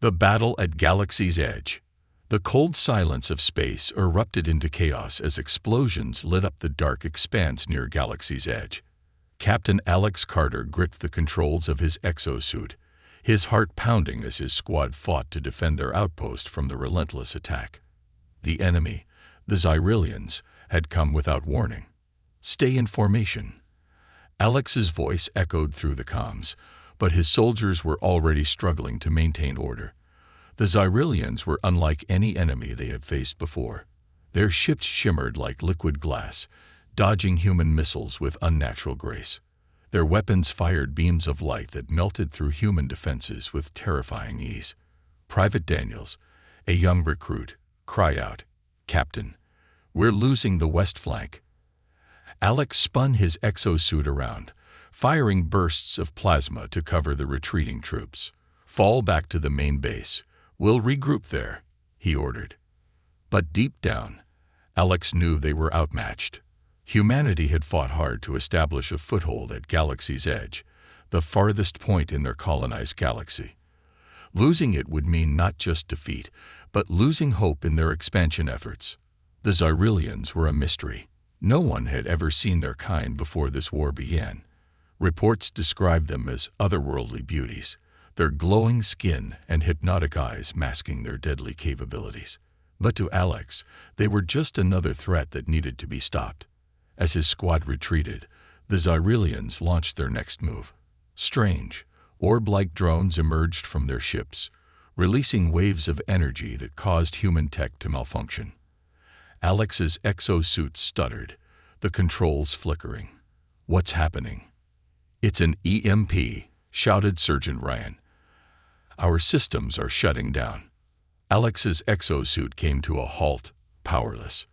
The battle at Galaxy's Edge. The cold silence of space erupted into chaos as explosions lit up the dark expanse near Galaxy's Edge. Captain Alex Carter gripped the controls of his exosuit, his heart pounding as his squad fought to defend their outpost from the relentless attack. The enemy, the Xyrilians, had come without warning. "Stay in formation." Alex's voice echoed through the comms, but his soldiers were already struggling to maintain order. The Xyrilians were unlike any enemy they had faced before. Their ships shimmered like liquid glass, dodging human missiles with unnatural grace. Their weapons fired beams of light that melted through human defenses with terrifying ease. Private Daniels, a young recruit, cried out, "Captain, we're losing the west flank." Alex spun his exosuit around, firing bursts of plasma to cover the retreating troops. "Fall back to the main base. We'll regroup there," he ordered. But deep down, Alex knew they were outmatched. Humanity had fought hard to establish a foothold at Galaxy's Edge, the farthest point in their colonized galaxy. Losing it would mean not just defeat, but losing hope in their expansion efforts. The Xyrilians were a mystery. No one had ever seen their kind before this war began. Reports described them as otherworldly beauties, their glowing skin and hypnotic eyes masking their deadly capabilities. But to Alex, they were just another threat that needed to be stopped. As his squad retreated, the Xyrilians launched their next move. Strange, orb-like drones emerged from their ships, releasing waves of energy that caused human tech to malfunction. Alex's exosuit stuttered, the controls flickering. "What's happening?" "It's an EMP," shouted Sergeant Ryan. "Our systems are shutting down." Alex's exosuit came to a halt, powerless.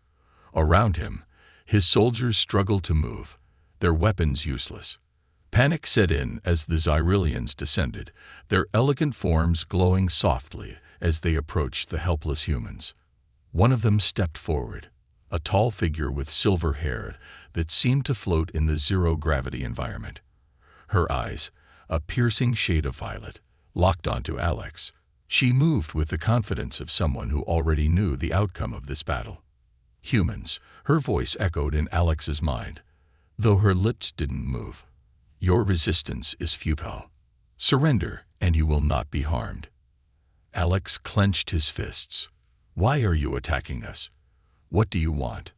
Around him, his soldiers struggled to move, their weapons useless. Panic set in as the Xyrilians descended, their elegant forms glowing softly as they approached the helpless humans. One of them stepped forward, a tall figure with silver hair that seemed to float in the zero-gravity environment. Her eyes, a piercing shade of violet, locked onto Alex. She moved with the confidence of someone who already knew the outcome of this battle. "Humans," her voice echoed in Alex's mind, though her lips didn't move. "Your resistance is futile. Surrender, and you will not be harmed." Alex clenched his fists. "Why are you attacking us? What do you want?"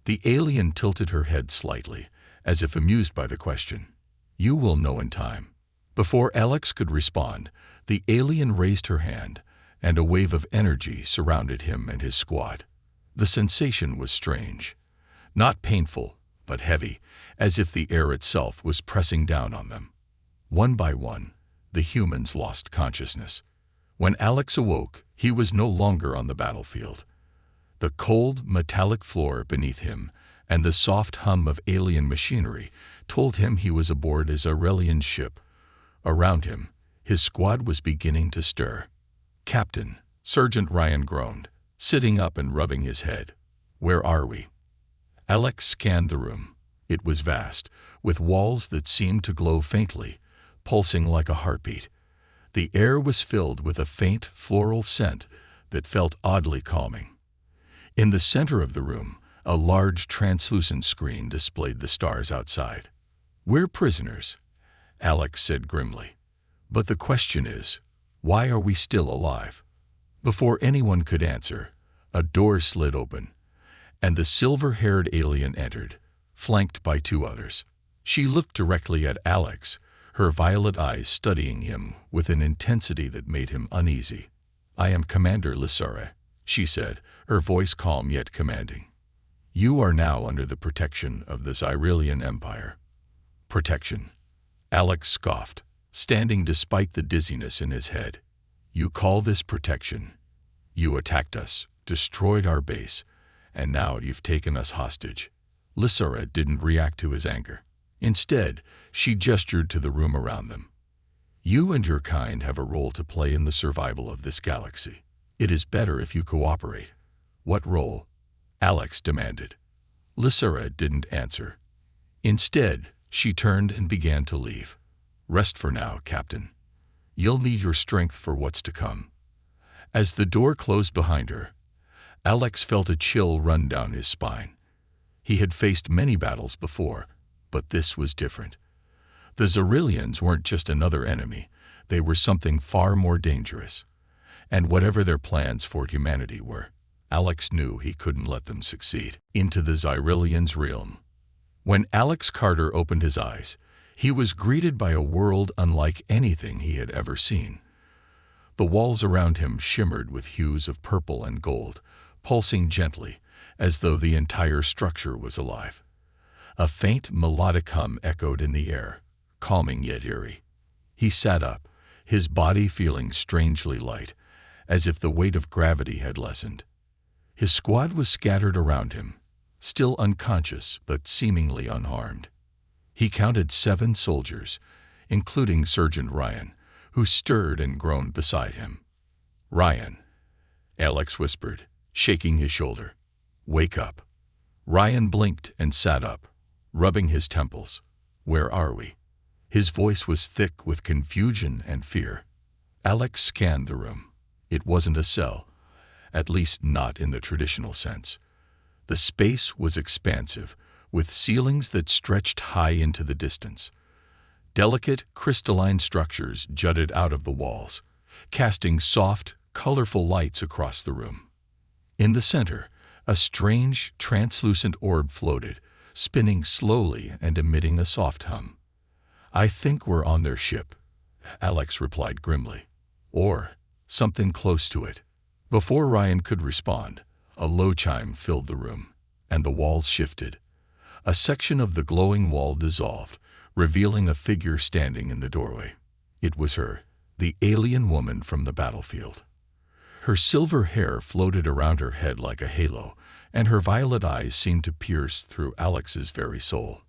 The alien tilted her head slightly, as if amused by the question. "You will know in time." Before Alex could respond, the alien raised her hand, and a wave of energy surrounded him and his squad. The sensation was strange. Not painful, but heavy, as if the air itself was pressing down on them. One by one, the humans lost consciousness. When Alex awoke, he was no longer on the battlefield. The cold, metallic floor beneath him and the soft hum of alien machinery told him he was aboard a Xyrilian ship. Around him, his squad was beginning to stir. "Captain," Sergeant Ryan groaned, sitting up and rubbing his head. "Where are we?" Alex scanned the room. It was vast, with walls that seemed to glow faintly, pulsing like a heartbeat. The air was filled with a faint, floral scent that felt oddly calming. In the center of the room, a large translucent screen displayed the stars outside. "We're prisoners," Alex said grimly. "But the question is, why are we still alive?" Before anyone could answer, a door slid open, and the silver-haired alien entered, flanked by two others. She looked directly at Alex, her violet eyes studying him with an intensity that made him uneasy. "I am Commander Lissare," she said, her voice calm yet commanding. "You are now under the protection of the Xyrilian Empire." "Protection?" Alex scoffed, standing despite the dizziness in his head. "You call this protection? You attacked us, destroyed our base, and now you've taken us hostage." Lissara didn't react to his anger. Instead, she gestured to the room around them. "You and your kind have a role to play in the survival of this galaxy. It is better if you cooperate." "What role?" Alex demanded. Lissara didn't answer. Instead, she turned and began to leave. "Rest for now, Captain. You'll need your strength for what's to come." As the door closed behind her, Alex felt a chill run down his spine. He had faced many battles before, but this was different. The Xyrillians weren't just another enemy, they were something far more dangerous. And whatever their plans for humanity were, Alex knew he couldn't let them succeed. Into the Xyrillians' realm. When Alex Carter opened his eyes, he was greeted by a world unlike anything he had ever seen. The walls around him shimmered with hues of purple and gold, pulsing gently, as though the entire structure was alive. A faint melodic hum echoed in the air, calming yet eerie. He sat up, his body feeling strangely light, as if the weight of gravity had lessened. His squad was scattered around him, still unconscious but seemingly unharmed. He counted 7 soldiers, including Sergeant Ryan, who stirred and groaned beside him. "Ryan," Alex whispered, shaking his shoulder. "Wake up." Ryan blinked and sat up, rubbing his temples. "Where are we?" His voice was thick with confusion and fear. Alex scanned the room. It wasn't a cell, at least not in the traditional sense. The space was expansive, with ceilings that stretched high into the distance. Delicate, crystalline structures jutted out of the walls, casting soft, colorful lights across the room. In the center, a strange, translucent orb floated, spinning slowly and emitting a soft hum. "I think we're on their ship," Alex replied grimly. "Or something close to it." Before Ryan could respond, a low chime filled the room, and the walls shifted. A section of the glowing wall dissolved, revealing a figure standing in the doorway. It was her, the alien woman from the battlefield. Her silver hair floated around her head like a halo, and her violet eyes seemed to pierce through Alex's very soul.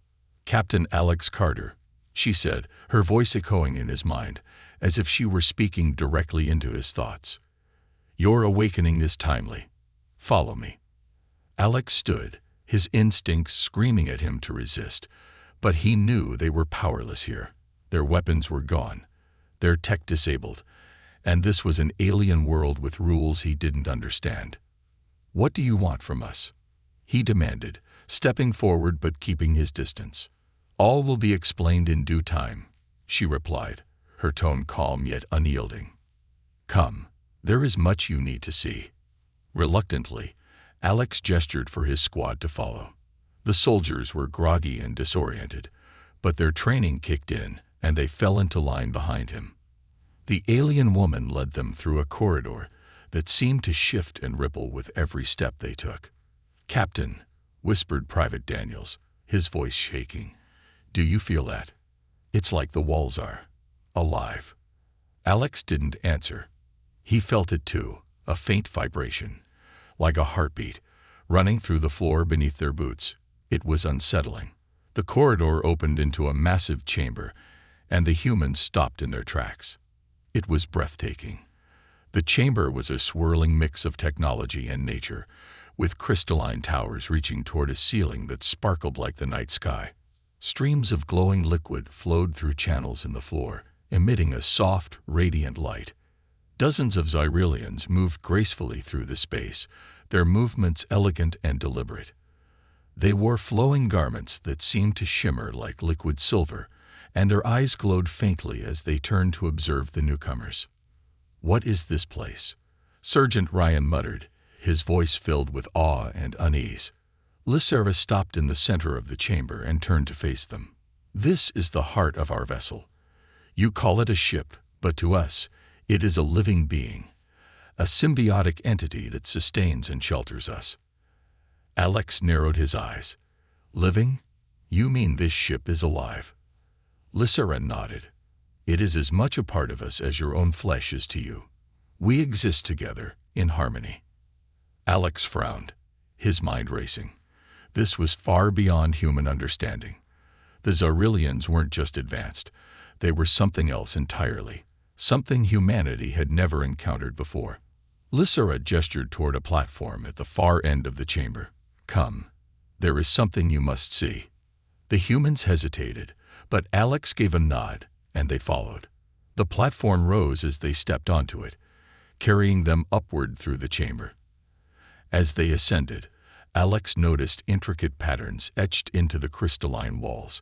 "Captain Alex Carter," she said, her voice echoing in his mind, as if she were speaking directly into his thoughts. "Your awakening is timely. Follow me." Alex stood, his instincts screaming at him to resist, but he knew they were powerless here. Their weapons were gone, their tech disabled, and this was an alien world with rules he didn't understand. "What do you want from us?" he demanded, stepping forward but keeping his distance. "All will be explained in due time," she replied, her tone calm yet unyielding. "Come, there is much you need to see." Reluctantly, Alex gestured for his squad to follow. The soldiers were groggy and disoriented, but their training kicked in, and they fell into line behind him. The alien woman led them through a corridor that seemed to shift and ripple with every step they took. "Captain," whispered Private Daniels, his voice shaking, "do you feel that? It's like the walls are alive." Alex didn't answer. He felt it too, a faint vibration, like a heartbeat, running through the floor beneath their boots. It was unsettling. The corridor opened into a massive chamber, and the humans stopped in their tracks. It was breathtaking. The chamber was a swirling mix of technology and nature, with crystalline towers reaching toward a ceiling that sparkled like the night sky. Streams of glowing liquid flowed through channels in the floor, emitting a soft, radiant light. Dozens of Xyrillians moved gracefully through the space, their movements elegant and deliberate. They wore flowing garments that seemed to shimmer like liquid silver, and their eyes glowed faintly as they turned to observe the newcomers. "What is this place?" Sergeant Ryan muttered, his voice filled with awe and unease. Lysera stopped in the center of the chamber and turned to face them. "This is the heart of our vessel. You call it a ship, but to us, it is a living being, a symbiotic entity that sustains and shelters us." Alex narrowed his eyes. "Living? You mean this ship is alive?" Lysera nodded. "It is as much a part of us as your own flesh is to you. We exist together, in harmony." Alex frowned, his mind racing. This was far beyond human understanding. The Xyrillians weren't just advanced. They were something else entirely, something humanity had never encountered before. Lysera gestured toward a platform at the far end of the chamber. "Come, there is something you must see." The humans hesitated, but Alex gave a nod, and they followed. The platform rose as they stepped onto it, carrying them upward through the chamber. As they ascended, Alex noticed intricate patterns etched into the crystalline walls,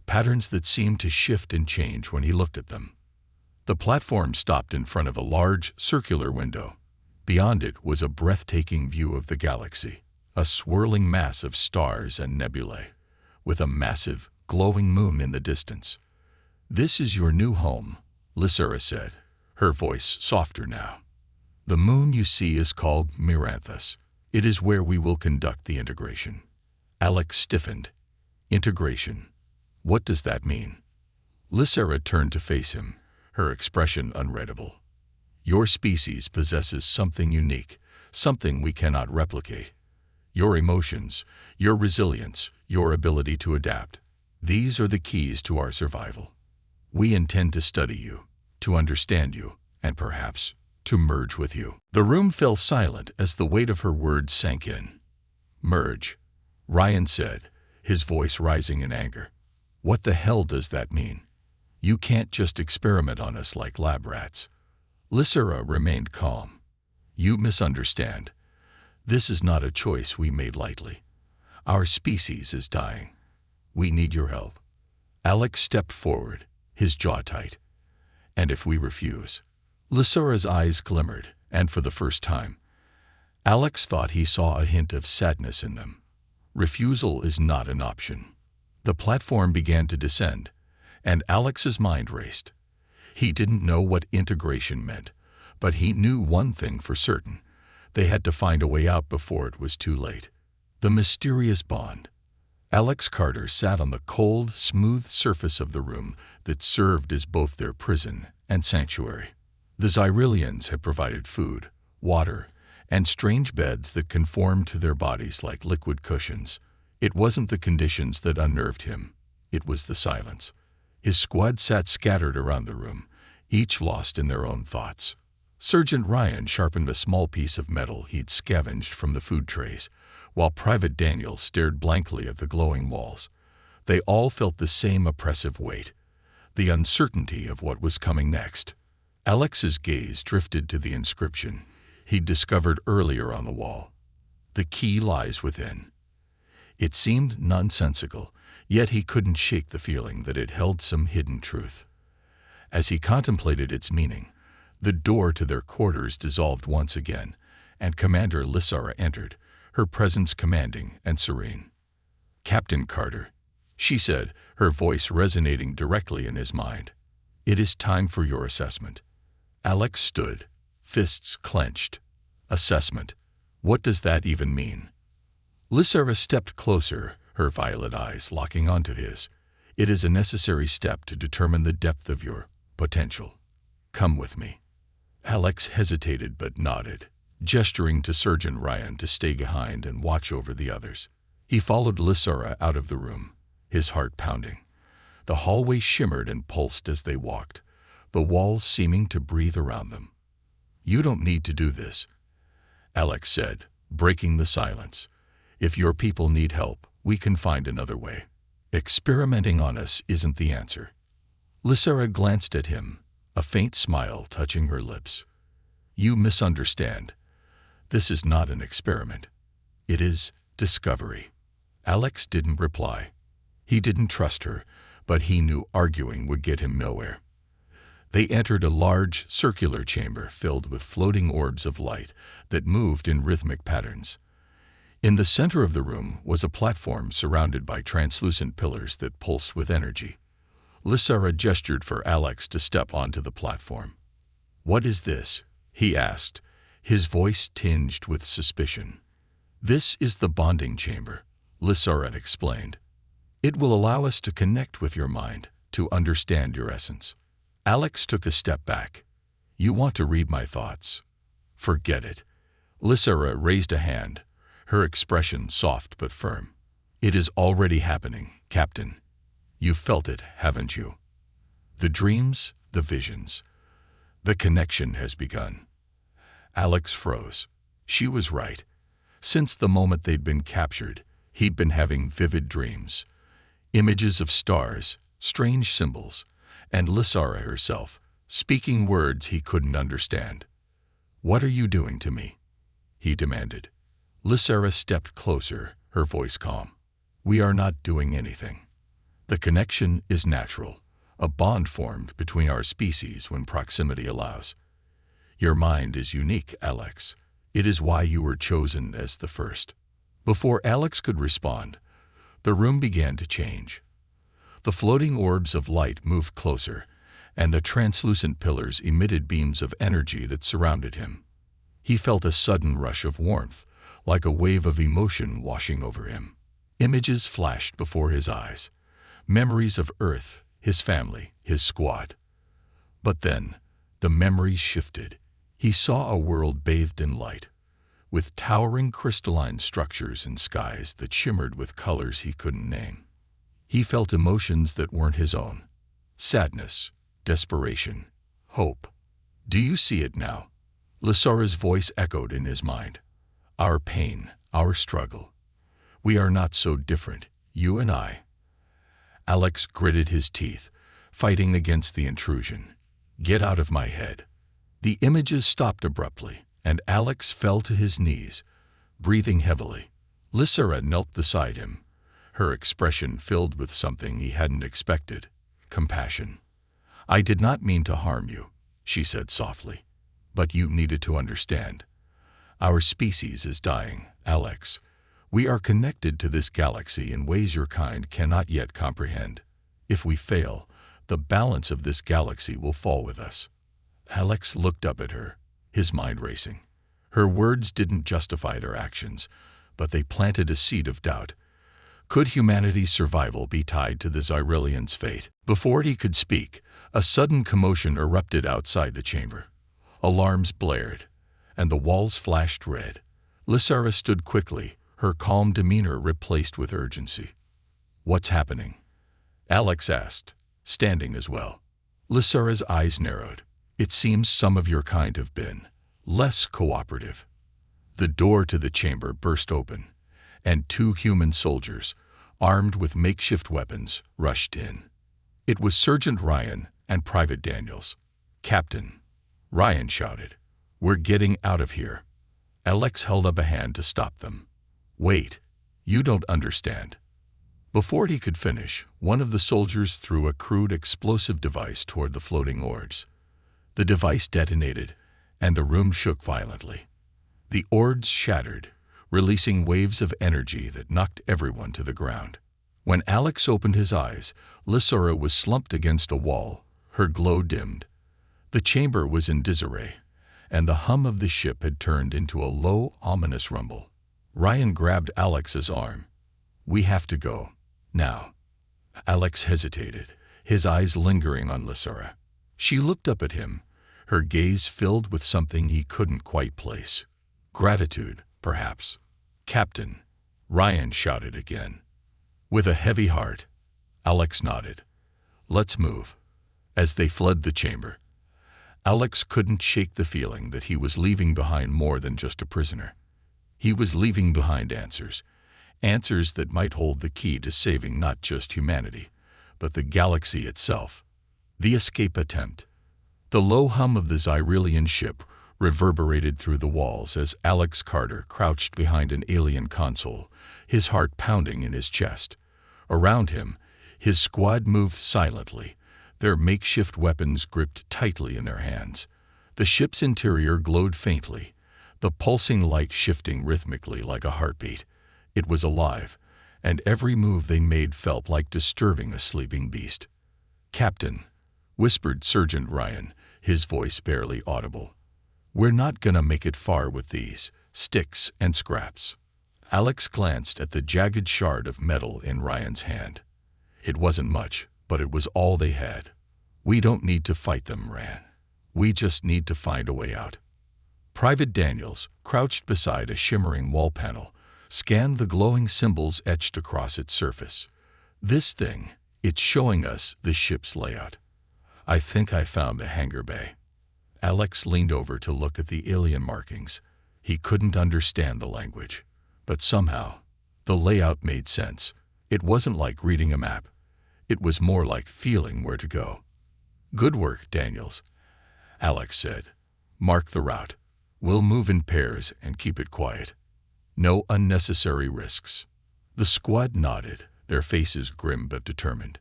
patterns that seemed to shift and change when he looked at them. The platform stopped in front of a large, circular window. Beyond it was a breathtaking view of the galaxy, a swirling mass of stars and nebulae, with a massive, glowing moon in the distance. "This is your new home," Lysera said, her voice softer now. "The moon you see is called Miranthus. It is where we will conduct the integration." Alex stiffened. "Integration? What does that mean?" Lysera turned to face him, her expression unreadable. "Your species possesses something unique, something we cannot replicate. Your emotions, your resilience, your ability to adapt. These are the keys to our survival. We intend to study you, to understand you, and perhaps to merge with you." The room fell silent as the weight of her words sank in. "Merge," Ryan said, his voice rising in anger. "What the hell does that mean? You can't just experiment on us like lab rats." Lysera remained calm. "You misunderstand. This is not a choice we made lightly. Our species is dying. We need your help." Alex stepped forward, his jaw tight. "And if we refuse?" Lysera's eyes glimmered, and for the first time, Alex thought he saw a hint of sadness in them. "Refusal is not an option." The platform began to descend, and Alex's mind raced. He didn't know what integration meant, but he knew one thing for certain. They had to find a way out before it was too late. The mysterious bond. Alex Carter sat on the cold, smooth surface of the room that served as both their prison and sanctuary. The Xyrillians had provided food, water, and strange beds that conformed to their bodies like liquid cushions. It wasn't the conditions that unnerved him. It was the silence. His squad sat scattered around the room, each lost in their own thoughts. Sergeant Ryan sharpened a small piece of metal he'd scavenged from the food trays, while Private Daniel stared blankly at the glowing walls. They all felt the same oppressive weight, the uncertainty of what was coming next. Alex's gaze drifted to the inscription he'd discovered earlier on the wall. "The key lies within." It seemed nonsensical, yet he couldn't shake the feeling that it held some hidden truth. As he contemplated its meaning, the door to their quarters dissolved once again, and Commander Lysera entered, her presence commanding and serene. "Captain Carter," she said, her voice resonating directly in his mind. "It is time for your assessment." Alex stood, fists clenched. "Assessment? What does that even mean?" Lysera stepped closer, her violet eyes locking onto his. "It is a necessary step to determine the depth of your potential. Come with me." Alex hesitated but nodded, gesturing to Sergeant Ryan to stay behind and watch over the others. He followed Lysera out of the room, his heart pounding. The hallway shimmered and pulsed as they walked, the walls seeming to breathe around them. "You don't need to do this," Alex said, breaking the silence. "If your people need help, we can find another way. Experimenting on us isn't the answer." Lysera glanced at him, a faint smile touching her lips. "You misunderstand. This is not an experiment. It is discovery." Alex didn't reply. He didn't trust her, but he knew arguing would get him nowhere. They entered a large, circular chamber filled with floating orbs of light that moved in rhythmic patterns. In the center of the room was a platform surrounded by translucent pillars that pulsed with energy. Lysera gestured for Alex to step onto the platform. "What is this?" he asked, his voice tinged with suspicion. "This is the bonding chamber," Lysera explained. "It will allow us to connect with your mind, to understand your essence." Alex took a step back. "You want to read my thoughts? Forget it." Lysera raised a hand, her expression soft but firm. "It is already happening, Captain. You've felt it, haven't you? The dreams, the visions. The connection has begun." Alex froze. She was right. Since the moment they'd been captured, he'd been having vivid dreams. Images of stars, strange symbols, and Lysera herself, speaking words he couldn't understand. "What are you doing to me?" he demanded. Lysera stepped closer, her voice calm. "We are not doing anything. The connection is natural, a bond formed between our species when proximity allows. Your mind is unique, Alex. It is why you were chosen as the first." Before Alex could respond, the room began to change. The floating orbs of light moved closer, and the translucent pillars emitted beams of energy that surrounded him. He felt a sudden rush of warmth, like a wave of emotion washing over him. Images flashed before his eyes, memories of Earth, his family, his squad. But then, the memories shifted. He saw a world bathed in light, with towering crystalline structures and skies that shimmered with colors he couldn't name. He felt emotions that weren't his own. Sadness, desperation, hope. "Do you see it now?" Lysera's voice echoed in his mind. "Our pain, our struggle. We are not so different, you and I." Alex gritted his teeth, fighting against the intrusion. "Get out of my head." The images stopped abruptly, and Alex fell to his knees, breathing heavily. Lysera knelt beside him, her expression filled with something he hadn't expected: compassion. "I did not mean to harm you," she said softly, "but you needed to understand. Our species is dying, Alex. We are connected to this galaxy in ways your kind cannot yet comprehend. If we fail, the balance of this galaxy will fall with us." Alex looked up at her, his mind racing. Her words didn't justify their actions, but they planted a seed of doubt. Could humanity's survival be tied to the Xyrilian's fate? Before he could speak, a sudden commotion erupted outside the chamber. Alarms blared, and the walls flashed red. Lysera stood quickly, her calm demeanor replaced with urgency. "What's happening?" Alex asked, standing as well. Lysera's eyes narrowed. "It seems some of your kind have been less cooperative." The door to the chamber burst open, and 2 human soldiers, armed with makeshift weapons, rushed in. It was Sergeant Ryan and Private Daniels. "Captain," Ryan shouted, "we're getting out of here." Alex held up a hand to stop them. "Wait, you don't understand." Before he could finish, one of the soldiers threw a crude explosive device toward the floating orbs. The device detonated, and the room shook violently. The orbs shattered, releasing waves of energy that knocked everyone to the ground. When Alex opened his eyes, Lysera was slumped against a wall, her glow dimmed. The chamber was in disarray, and the hum of the ship had turned into a low, ominous rumble. Ryan grabbed Alex's arm. "We have to go. Now." Alex hesitated, his eyes lingering on Lysera. She looked up at him, her gaze filled with something he couldn't quite place. Gratitude, perhaps. "Captain," Ryan shouted again. With a heavy heart, Alex nodded. "Let's move." As they fled the chamber, Alex couldn't shake the feeling that he was leaving behind more than just a prisoner. He was leaving behind answers that might hold the key to saving not just humanity, but the galaxy itself. The escape attempt. The low hum of the Xyrilian ship reverberated through the walls as Alex Carter crouched behind an alien console, his heart pounding in his chest. Around him, his squad moved silently, their makeshift weapons gripped tightly in their hands. The ship's interior glowed faintly, the pulsing light shifting rhythmically like a heartbeat. It was alive, and every move they made felt like disturbing a sleeping beast. "Captain," whispered Sergeant Ryan, his voice barely audible, "we're not gonna make it far with these sticks and scraps." Alex glanced at the jagged shard of metal in Ryan's hand. It wasn't much, but it was all they had. "We don't need to fight them, Ryan. We just need to find a way out." Private Daniels, crouched beside a shimmering wall panel, scanned the glowing symbols etched across its surface. "This thing, it's showing us the ship's layout. I think I found a hangar bay." Alex leaned over to look at the alien markings. He couldn't understand the language, but somehow, the layout made sense. It wasn't like reading a map. It was more like feeling where to go. "Good work, Daniels," Alex said. "Mark the route." We'll move in pairs and keep it quiet. No unnecessary risks." The squad nodded, their faces grim but determined.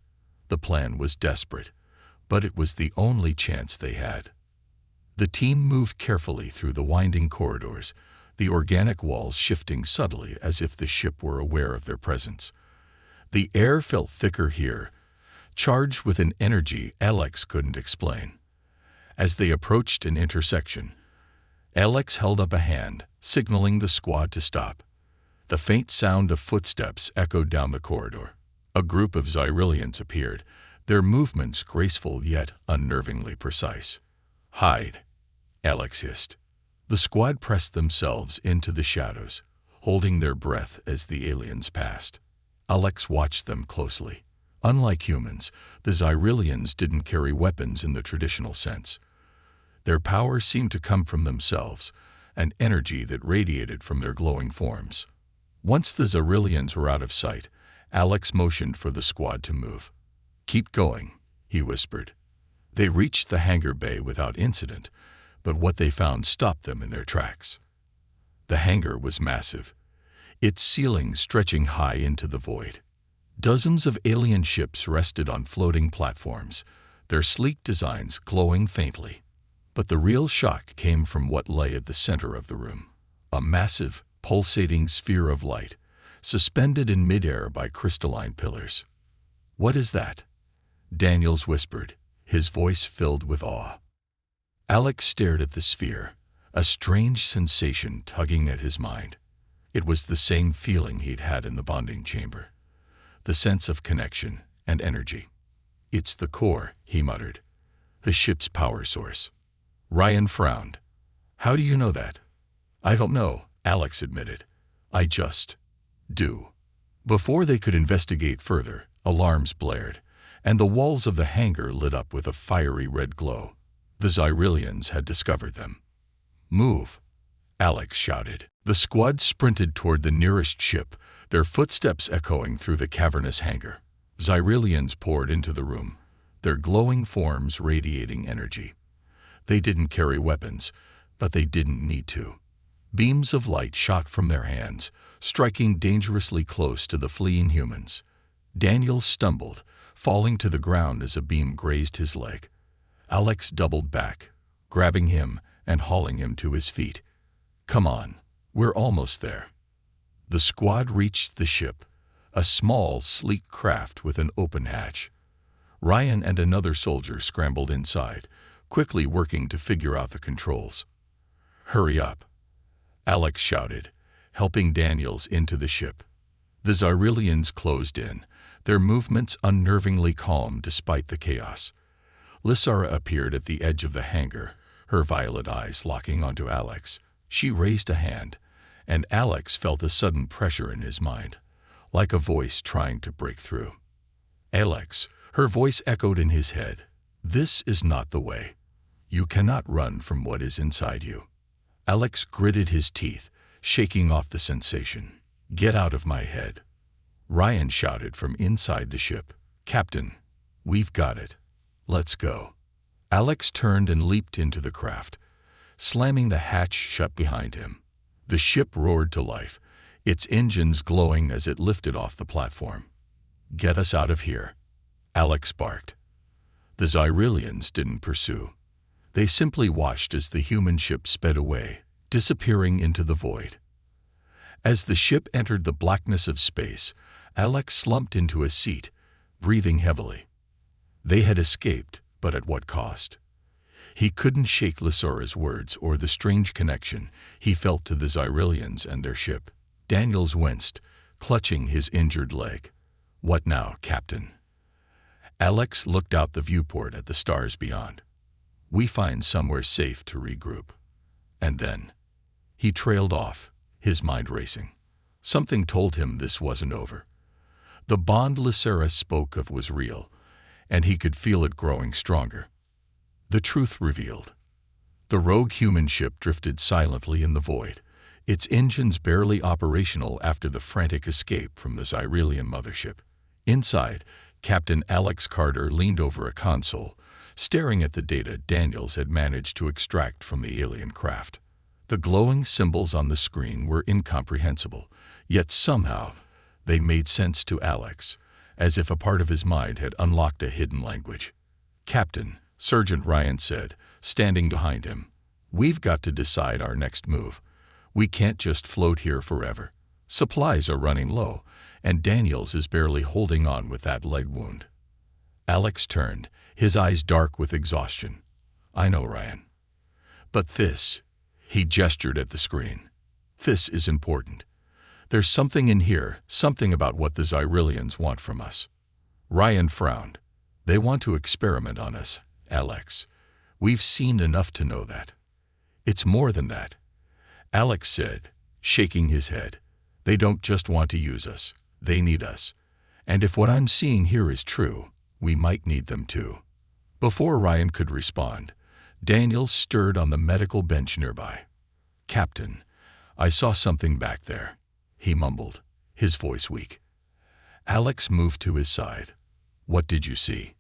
The plan was desperate, but it was the only chance they had. The team moved carefully through the winding corridors, the organic walls shifting subtly as if the ship were aware of their presence. The air felt thicker here, charged with an energy Alex couldn't explain. As they approached an intersection, Alex held up a hand, signaling the squad to stop. The faint sound of footsteps echoed down the corridor. A group of Xyrillians appeared, their movements graceful yet unnervingly precise. "Hide," Alex hissed. The squad pressed themselves into the shadows, holding their breath as the aliens passed. Alex watched them closely. Unlike humans, the Xyrillians didn't carry weapons in the traditional sense. Their power seemed to come from themselves, an energy that radiated from their glowing forms. Once the Xyrillians were out of sight, Alex motioned for the squad to move. "Keep going," he whispered. They reached the hangar bay without incident, but what they found stopped them in their tracks. The hangar was massive, its ceiling stretching high into the void. Dozens of alien ships rested on floating platforms, their sleek designs glowing faintly. But the real shock came from what lay at the center of the room, a massive, pulsating sphere of light, suspended in midair by crystalline pillars. "What is that?" Daniels whispered, his voice filled with awe. Alex stared at the sphere, a strange sensation tugging at his mind. It was the same feeling he'd had in the bonding chamber, the sense of connection and energy. "It's the core," he muttered, "the ship's power source." Ryan frowned. "How do you know that?" "I don't know," Alex admitted. "I just do." Before they could investigate further, alarms blared, and the walls of the hangar lit up with a fiery red glow. The Xyrillians had discovered them. "Move," Alex shouted. The squad sprinted toward the nearest ship, their footsteps echoing through the cavernous hangar. Xyrillians poured into the room, their glowing forms radiating energy. They didn't carry weapons, but they didn't need to. Beams of light shot from their hands, striking dangerously close to the fleeing humans. Daniel stumbled, falling to the ground as a beam grazed his leg. Alex doubled back, grabbing him and hauling him to his feet. "Come on, we're almost there." The squad reached the ship, a small, sleek craft with an open hatch. Ryan and another soldier scrambled inside, quickly working to figure out the controls. "Hurry up," Alex shouted, helping Daniels into the ship. The Xyrillians closed in, their movements unnervingly calm despite the chaos. Lysara appeared at the edge of the hangar, her violet eyes locking onto Alex. She raised a hand, and Alex felt a sudden pressure in his mind, like a voice trying to break through. "Alex," her voice echoed in his head, "this is not the way. You cannot run from what is inside you." Alex gritted his teeth, shaking off the sensation. "Get out of my head." Ryan shouted from inside the ship, "Captain, we've got it. Let's go." Alex turned and leaped into the craft, slamming the hatch shut behind him. The ship roared to life, its engines glowing as it lifted off the platform. "Get us out of here," Alex barked. The Xyrillians didn't pursue. They simply watched as the human ship sped away, disappearing into the void. As the ship entered the blackness of space, Alex slumped into a seat, breathing heavily. They had escaped, but at what cost? He couldn't shake Lysara's words or the strange connection he felt to the Xyrillians and their ship. Daniels winced, clutching his injured leg. "What now, Captain?" Alex looked out the viewport at the stars beyond. "We find somewhere safe to regroup." And then he trailed off, his mind racing. Something told him this wasn't over. The bond Lysara spoke of was real, and he could feel it growing stronger. The truth revealed. The rogue human ship drifted silently in the void, its engines barely operational after the frantic escape from the Xyrillian mothership. Inside, Captain Alex Carter leaned over a console, staring at the data Daniels had managed to extract from the alien craft. The glowing symbols on the screen were incomprehensible, yet somehow they made sense to Alex, as if a part of his mind had unlocked a hidden language. "Captain," Sergeant Ryan said, standing behind him, "we've got to decide our next move. We can't just float here forever. Supplies are running low, and Daniels is barely holding on with that leg wound." Alex turned, his eyes dark with exhaustion. "I know, Ryan. But this," he gestured at the screen, "this is important. There's something in here, something about what the Xyrillians want from us." Ryan frowned. "They want to experiment on us, Alex. We've seen enough to know that." "It's more than that," Alex said, shaking his head. "They don't just want to use us. They need us. And if what I'm seeing here is true, we might need them too." Before Ryan could respond, Daniels stirred on the medical bench nearby. "Captain, I saw something back there," he mumbled, his voice weak. Alex moved to his side. "What did you see?"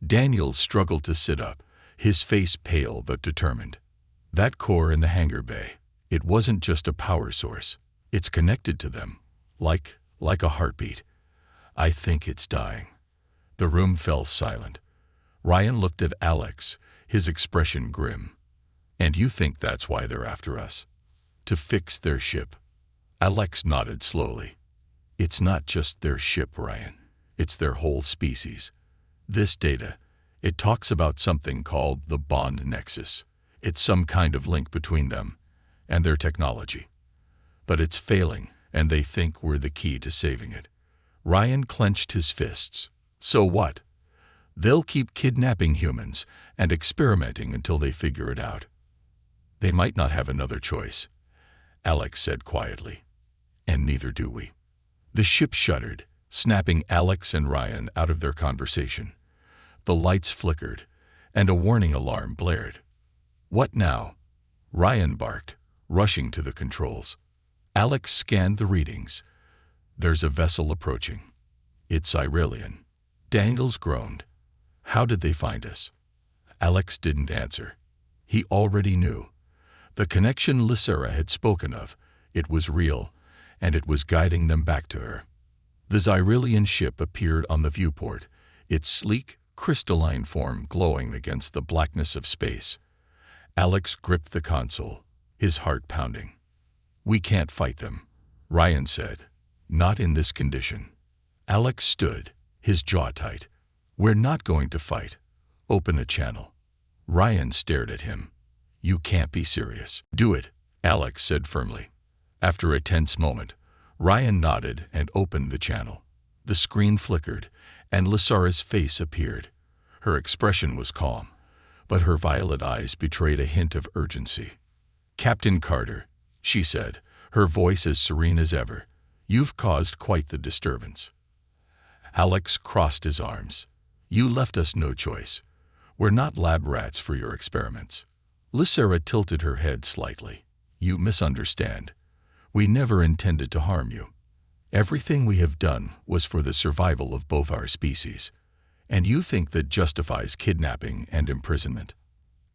Daniels struggled to sit up, his face pale but determined. "That core in the hangar bay. It wasn't just a power source. It's connected to them, like a heartbeat. I think it's dying." The room fell silent. Ryan looked at Alex, his expression grim. "And you think that's why they're after us? To fix their ship?" Alex nodded slowly. "It's not just their ship, Ryan. It's their whole species. This data, it talks about something called the bond nexus. It's some kind of link between them and their technology. But it's failing, and they think we're the key to saving it." Ryan clenched his fists. "So what? They'll keep kidnapping humans and experimenting until they figure it out." "They might not have another choice," Alex said quietly. "And neither do we." The ship shuddered, snapping Alex and Ryan out of their conversation. The lights flickered, and a warning alarm blared. "What now?" Ryan barked, rushing to the controls. Alex scanned the readings. "There's a vessel approaching. It's Xyrillian." Daniels groaned. "How did they find us?" Alex didn't answer. He already knew. The connection Lysera had spoken of, it was real, and it was guiding them back to her. The Xyrillian ship appeared on the viewport, its sleek, crystalline form glowing against the blackness of space. Alex gripped the console, his heart pounding. "We can't fight them," Ryan said. "Not in this condition." Alex stood, his jaw tight. "We're not going to fight. Open a channel." Ryan stared at him. "You can't be serious." "Do it," Alex said firmly. After a tense moment, Ryan nodded and opened the channel. The screen flickered, and Lysara's face appeared. Her expression was calm, but her violet eyes betrayed a hint of urgency. "Captain Carter," she said, her voice as serene as ever, "you've caused quite the disturbance." Alex crossed his arms. "You left us no choice. We're not lab rats for your experiments." Lysara tilted her head slightly. "You misunderstand. We never intended to harm you. Everything we have done was for the survival of both our species. And you think that justifies kidnapping and imprisonment."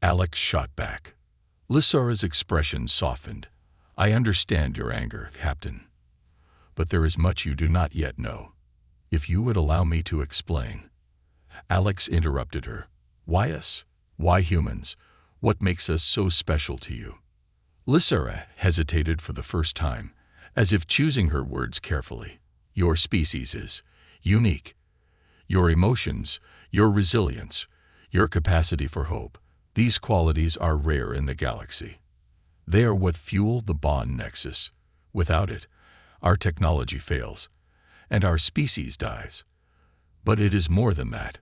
Alex shot back. Lysara's expression softened. "I understand your anger, Captain. But there is much you do not yet know. If you would allow me to explain." Alex interrupted her. "Why us? Why humans? What makes us so special to you?" Lysara hesitated for the first time, as if choosing her words carefully. "Your species is unique. Your emotions, your resilience, your capacity for hope, these qualities are rare in the galaxy. They are what fuel the bond nexus. Without it, our technology fails, and our species dies. But it is more than that.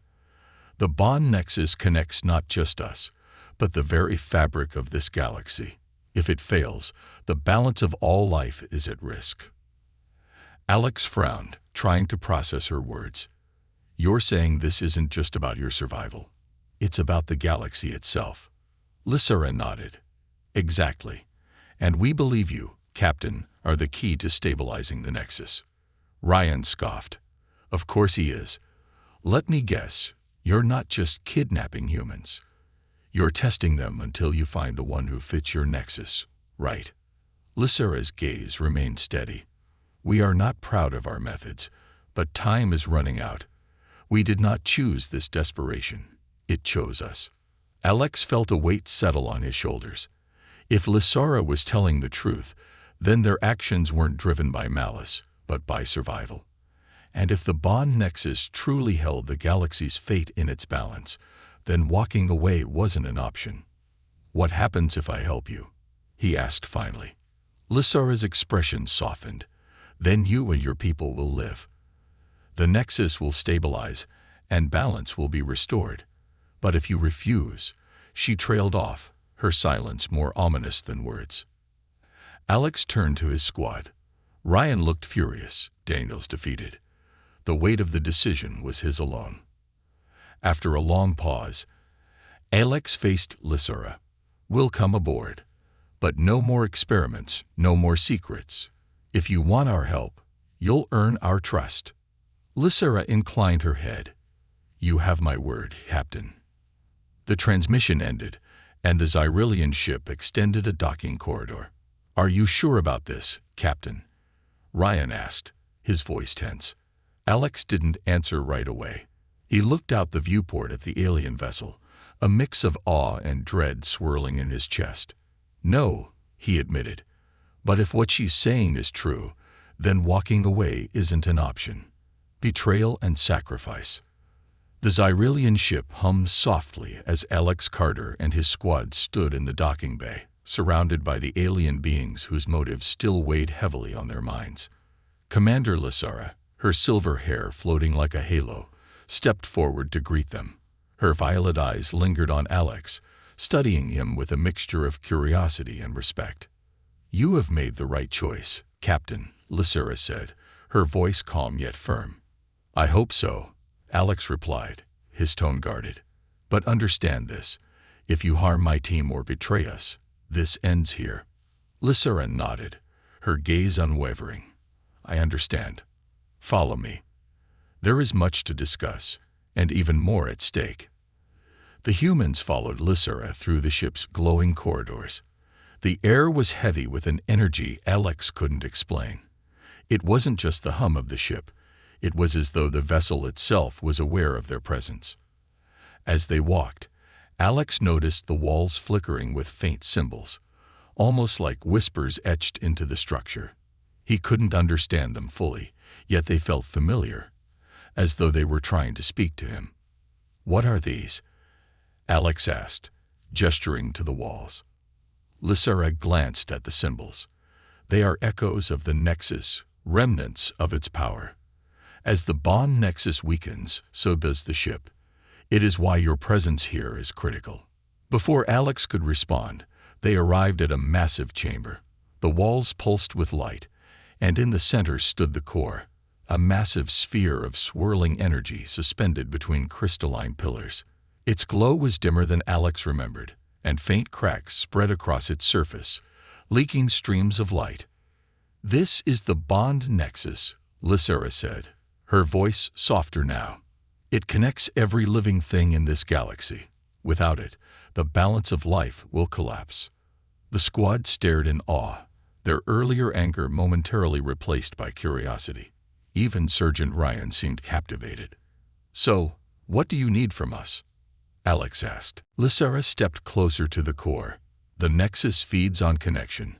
The bond nexus connects not just us, but the very fabric of this galaxy. If it fails, the balance of all life is at risk." Alex frowned, trying to process her words. "You're saying this isn't just about your survival. It's about the galaxy itself." Lysara nodded. "Exactly. And we believe you, Captain, are the key to stabilizing the Nexus." Ryan scoffed. "Of course he is. Let me guess, you're not just kidnapping humans. You're testing them until you find the one who fits your Nexus. Right. Lysera's gaze remained steady. We are not proud of our methods, but time is running out. We did not choose this desperation. It chose us. Alex felt a weight settle on his shoulders. If Lysera was telling the truth, then their actions weren't driven by malice, but by survival. And if the bond nexus truly held the galaxy's fate in its balance, then walking away wasn't an option. What happens if I help you? He asked finally. Lysera's expression softened. Then you and your people will live. The nexus will stabilize, and balance will be restored. But if you refuse, she trailed off, her silence more ominous than words. Alex turned to his squad. Ryan looked furious, Daniels defeated. The weight of the decision was his alone. After a long pause, Alex faced Lysera. We'll come aboard. But no more experiments, no more secrets. If you want our help, you'll earn our trust. Lysera inclined her head. You have my word, Captain. The transmission ended, and the Xyrillian ship extended a docking corridor. Are you sure about this, Captain? Ryan asked, his voice tense. Alex didn't answer right away. He looked out the viewport at the alien vessel, a mix of awe and dread swirling in his chest. No, he admitted. But if what she's saying is true, then walking away isn't an option. Betrayal and sacrifice. The Xyrillian ship hummed softly as Alex Carter and his squad stood in the docking bay, surrounded by the alien beings whose motives still weighed heavily on their minds. Commander Lysera, her silver hair floating like a halo, stepped forward to greet them. Her violet eyes lingered on Alex, studying him with a mixture of curiosity and respect. You have made the right choice, Captain, Lysera said, her voice calm yet firm. I hope so, Alex replied, his tone guarded. But understand this, if you harm my team or betray us, this ends here. Lysera nodded, her gaze unwavering. I understand. Follow me. There is much to discuss, and even more at stake. The humans followed Lysera through the ship's glowing corridors. The air was heavy with an energy Alex couldn't explain. It wasn't just the hum of the ship. It was as though the vessel itself was aware of their presence. As they walked, Alex noticed the walls flickering with faint symbols, almost like whispers etched into the structure. He couldn't understand them fully, yet they felt familiar, as though they were trying to speak to him. What are these? Alex asked, gesturing to the walls. Lysera glanced at the symbols. They are echoes of the nexus, remnants of its power. As the bond nexus weakens, so does the ship. It is why your presence here is critical. Before Alex could respond, they arrived at a massive chamber. The walls pulsed with light, and in the center stood the core, a massive sphere of swirling energy suspended between crystalline pillars. Its glow was dimmer than Alex remembered, and faint cracks spread across its surface, leaking streams of light. This is the bond nexus, Lysera said, her voice softer now. It connects every living thing in this galaxy. Without it, the balance of life will collapse. The squad stared in awe, their earlier anger momentarily replaced by curiosity. Even Sergeant Ryan seemed captivated. So, what do you need from us? Alex asked. Lysera stepped closer to the core. The nexus feeds on connection,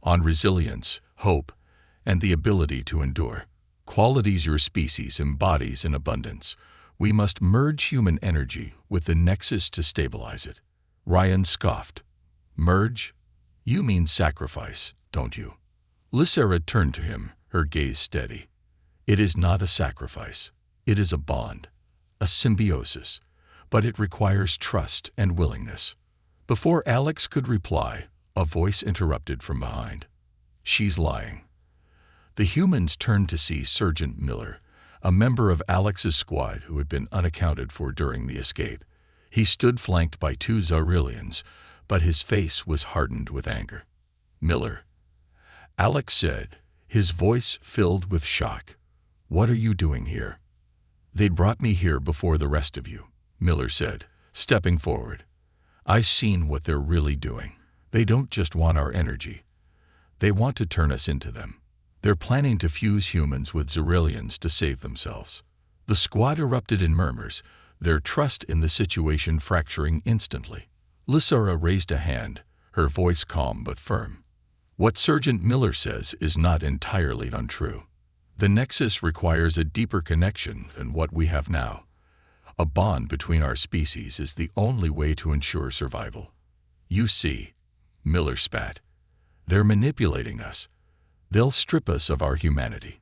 on resilience, hope, and the ability to endure. Qualities your species embodies in abundance. We must merge human energy with the nexus to stabilize it. Ryan scoffed. Merge? You mean sacrifice, don't you? Lysera turned to him, her gaze steady. It is not a sacrifice. It is a bond, a symbiosis, but it requires trust and willingness. Before Alex could reply, a voice interrupted from behind. She's lying. The humans turned to see Sergeant Miller, a member of Alex's squad who had been unaccounted for during the escape. He stood flanked by two Xyrillians, but his face was hardened with anger. Miller, Alex said, his voice filled with shock. What are you doing here? They brought me here before the rest of you, Miller said, stepping forward. I've seen what they're really doing. They don't just want our energy. They want to turn us into them. They're planning to fuse humans with Xyrillians to save themselves. The squad erupted in murmurs, their trust in the situation fracturing instantly. Lysara raised a hand, her voice calm but firm. What Sergeant Miller says is not entirely untrue. The Nexus requires a deeper connection than what we have now. A bond between our species is the only way to ensure survival. You see, Miller spat. They're manipulating us. They'll strip us of our humanity.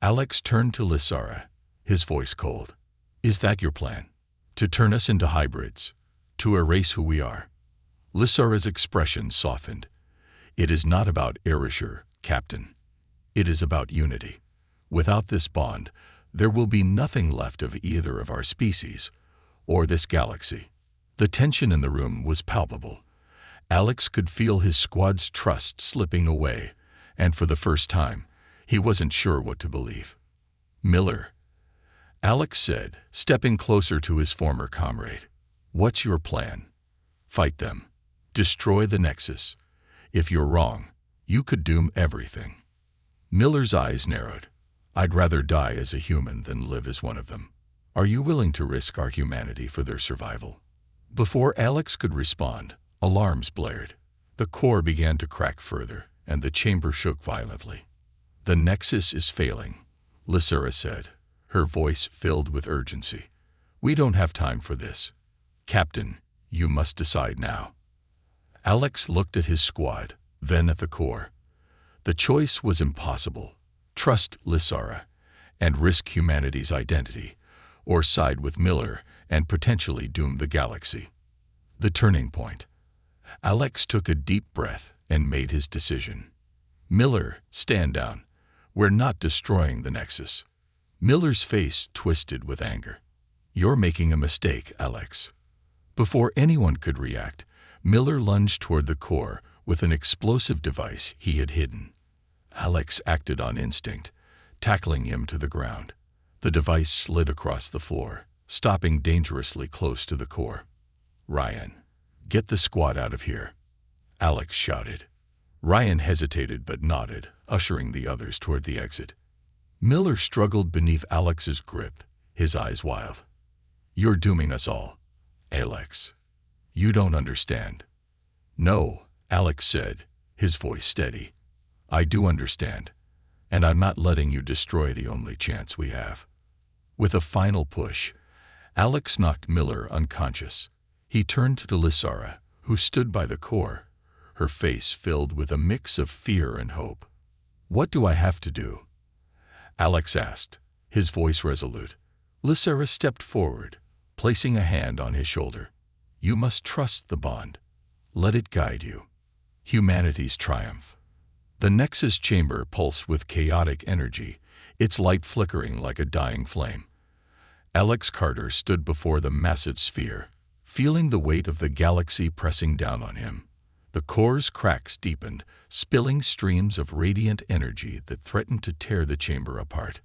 Alex turned to Lysara, his voice cold. Is that your plan? To turn us into hybrids? To erase who we are? Lysara's expression softened. It is not about erasure, Captain. It is about unity. Without this bond, there will be nothing left of either of our species or this galaxy. The tension in the room was palpable. Alex could feel his squad's trust slipping away, and for the first time, he wasn't sure what to believe. Miller, Alex said, stepping closer to his former comrade. What's your plan? Fight them. Destroy the Nexus. If you're wrong, you could doom everything. Miller's eyes narrowed. I'd rather die as a human than live as one of them. Are you willing to risk our humanity for their survival? Before Alex could respond, alarms blared. The core began to crack further, and the chamber shook violently. The Nexus is failing, Lysara said, her voice filled with urgency. We don't have time for this. Captain, you must decide now. Alex looked at his squad, then at the core. The choice was impossible. Trust Lysara and risk humanity's identity, or side with Miller and potentially doom the galaxy. The turning point. Alex took a deep breath and made his decision. Miller, stand down. We're not destroying the Nexus. Miller's face twisted with anger. You're making a mistake, Alex. Before anyone could react, Miller lunged toward the core with an explosive device he had hidden. Alex acted on instinct, tackling him to the ground. The device slid across the floor, stopping dangerously close to the core. Ryan, get the squad out of here, Alex shouted. Ryan hesitated but nodded, ushering the others toward the exit. Miller struggled beneath Alex's grip, his eyes wild. You're dooming us all, Alex. You don't understand. No, Alex said, his voice steady. I do understand, and I'm not letting you destroy the only chance we have. With a final push, Alex knocked Miller unconscious. He turned to Lysara, who stood by the core, her face filled with a mix of fear and hope. What do I have to do? Alex asked, his voice resolute. Lysara stepped forward, placing a hand on his shoulder. You must trust the bond. Let it guide you. Humanity's triumph. The Nexus chamber pulsed with chaotic energy, its light flickering like a dying flame. Alex Carter stood before the massive sphere, feeling the weight of the galaxy pressing down on him. The core's cracks deepened, spilling streams of radiant energy that threatened to tear the chamber apart.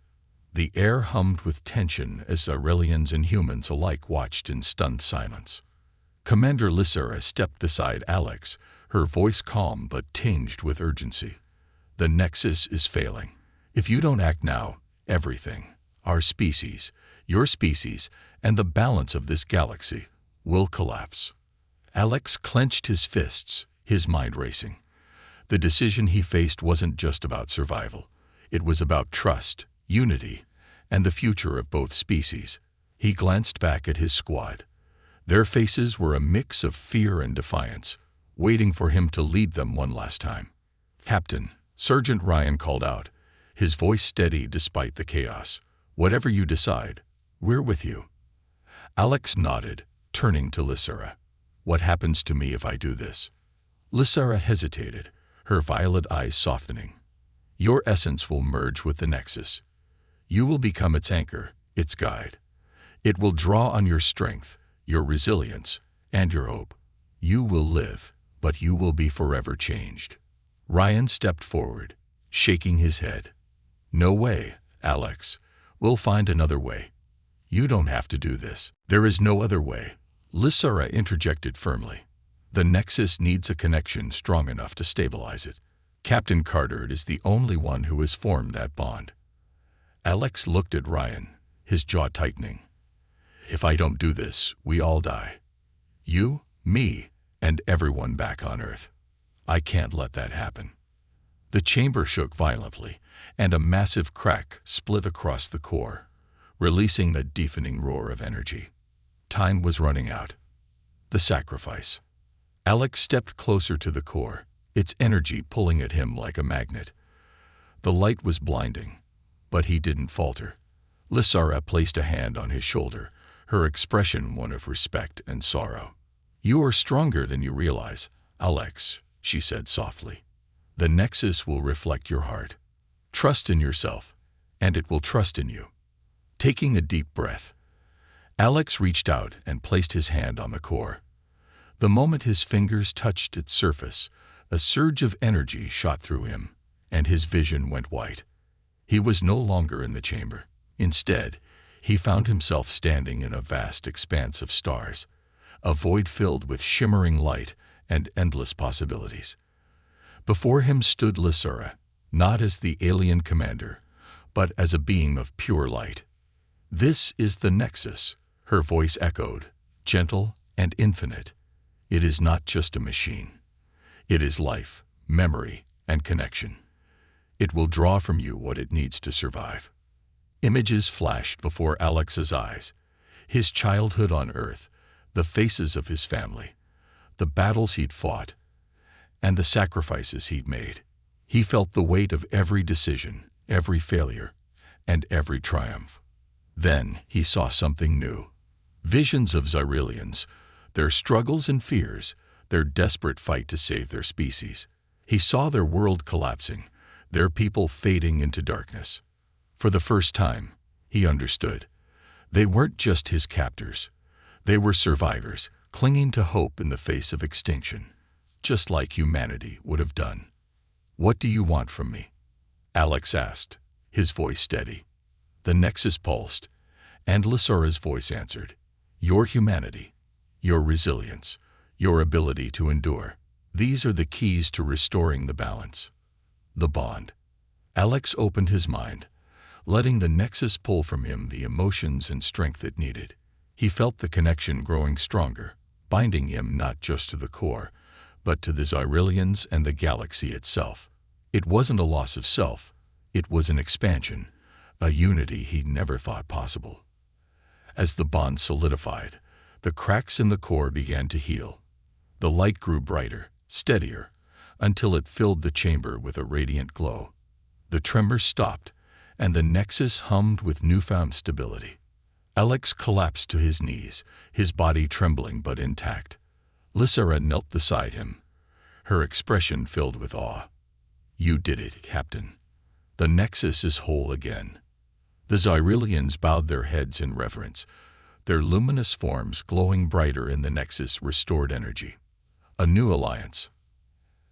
The air hummed with tension as Xyrillians and humans alike watched in stunned silence. Commander Lysara stepped beside Alex, her voice calm but tinged with urgency. The Nexus is failing. If you don't act now, everything, our species, your species, and the balance of this galaxy, will collapse. Alex clenched his fists, his mind racing. The decision he faced wasn't just about survival. It was about trust, unity, and the future of both species. He glanced back at his squad. Their faces were a mix of fear and defiance, waiting for him to lead them one last time. Captain, Sergeant Ryan called out, his voice steady despite the chaos. Whatever you decide, we're with you. Alex nodded, turning to Lysara. What happens to me if I do this? Lysara hesitated, her violet eyes softening. Your essence will merge with the Nexus. You will become its anchor, its guide. It will draw on your strength, your resilience, and your hope. You will live, but you will be forever changed. Ryan stepped forward, shaking his head. No way, Alex. We'll find another way. You don't have to do this. There is no other way. Lysara interjected firmly. The Nexus needs a connection strong enough to stabilize it. Captain Carter is the only one who has formed that bond. Alex looked at Ryan, his jaw tightening. If I don't do this, we all die. You, me, and everyone back on Earth. I can't let that happen. The chamber shook violently, and a massive crack split across the core, releasing a deafening roar of energy. Time was running out. The sacrifice. Alex stepped closer to the core, its energy pulling at him like a magnet. The light was blinding, but he didn't falter. Lysara placed a hand on his shoulder, her expression one of respect and sorrow. You are stronger than you realize, Alex, she said softly. The Nexus will reflect your heart. Trust in yourself, and it will trust in you. Taking a deep breath, Alex reached out and placed his hand on the core. The moment his fingers touched its surface, a surge of energy shot through him, and his vision went white. He was no longer in the chamber. Instead, he found himself standing in a vast expanse of stars, a void filled with shimmering light and endless possibilities. Before him stood Lysara, not as the alien commander, but as a being of pure light. This is the Nexus, her voice echoed, gentle and infinite. It is not just a machine. It is life, memory, and connection. It will draw from you what it needs to survive. Images flashed before Alex's eyes. His childhood on Earth, the faces of his family, the battles he'd fought, and the sacrifices he'd made. He felt the weight of every decision, every failure, and every triumph. Then he saw something new. Visions of Xyrilians, their struggles and fears, their desperate fight to save their species. He saw their world collapsing, their people fading into darkness. For the first time, he understood. They weren't just his captors. They were survivors, clinging to hope in the face of extinction, just like humanity would have done. What do you want from me? Alex asked, his voice steady. The Nexus pulsed, and Lysara's voice answered. Your humanity, your resilience, your ability to endure. These are the keys to restoring the balance. The bond. Alex opened his mind, letting the Nexus pull from him the emotions and strength it needed. He felt the connection growing stronger, binding him not just to the core, but to the Xyrilians and the galaxy itself. It wasn't a loss of self, it was an expansion, a unity he'd never thought possible. As the bond solidified, the cracks in the core began to heal. The light grew brighter, steadier, until it filled the chamber with a radiant glow. The tremors stopped, and the Nexus hummed with newfound stability. Alex collapsed to his knees, his body trembling but intact. Lysara knelt beside him, her expression filled with awe. You did it, Captain. The Nexus is whole again. The Xyrilians bowed their heads in reverence, their luminous forms glowing brighter in the Nexus' restored energy. A new alliance.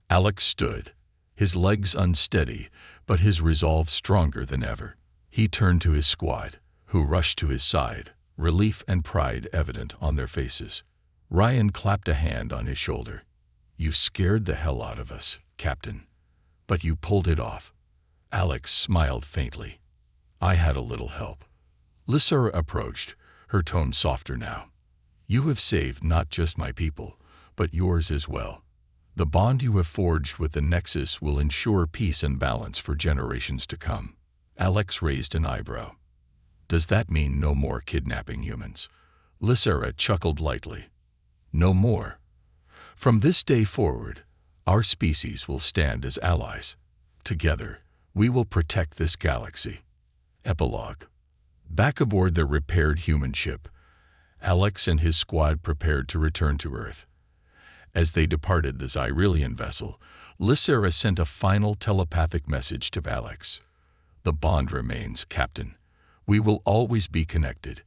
Alex stood, his legs unsteady, but his resolve stronger than ever. He turned to his squad, who rushed to his side, relief and pride evident on their faces. Ryan clapped a hand on his shoulder. You scared the hell out of us, Captain. But you pulled it off. Alex smiled faintly. I had a little help. Lysara approached, her tone softer now. You have saved not just my people, but yours as well. The bond you have forged with the Nexus will ensure peace and balance for generations to come. Alex raised an eyebrow. Does that mean no more kidnapping humans? Lysara chuckled lightly. No more. From this day forward, our species will stand as allies. Together, we will protect this galaxy. Epilogue. Back aboard their repaired human ship, Alex and his squad prepared to return to Earth. As they departed the Xyrilian vessel, Lysara sent a final telepathic message to Alex. The bond remains, Captain. We will always be connected.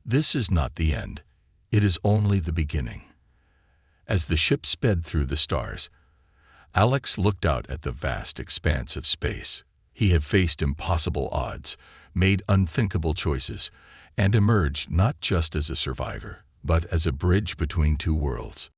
This is not the end. It is only the beginning. As the ship sped through the stars, Alex looked out at the vast expanse of space. He had faced impossible odds, made unthinkable choices, and emerged not just as a survivor, but as a bridge between two worlds.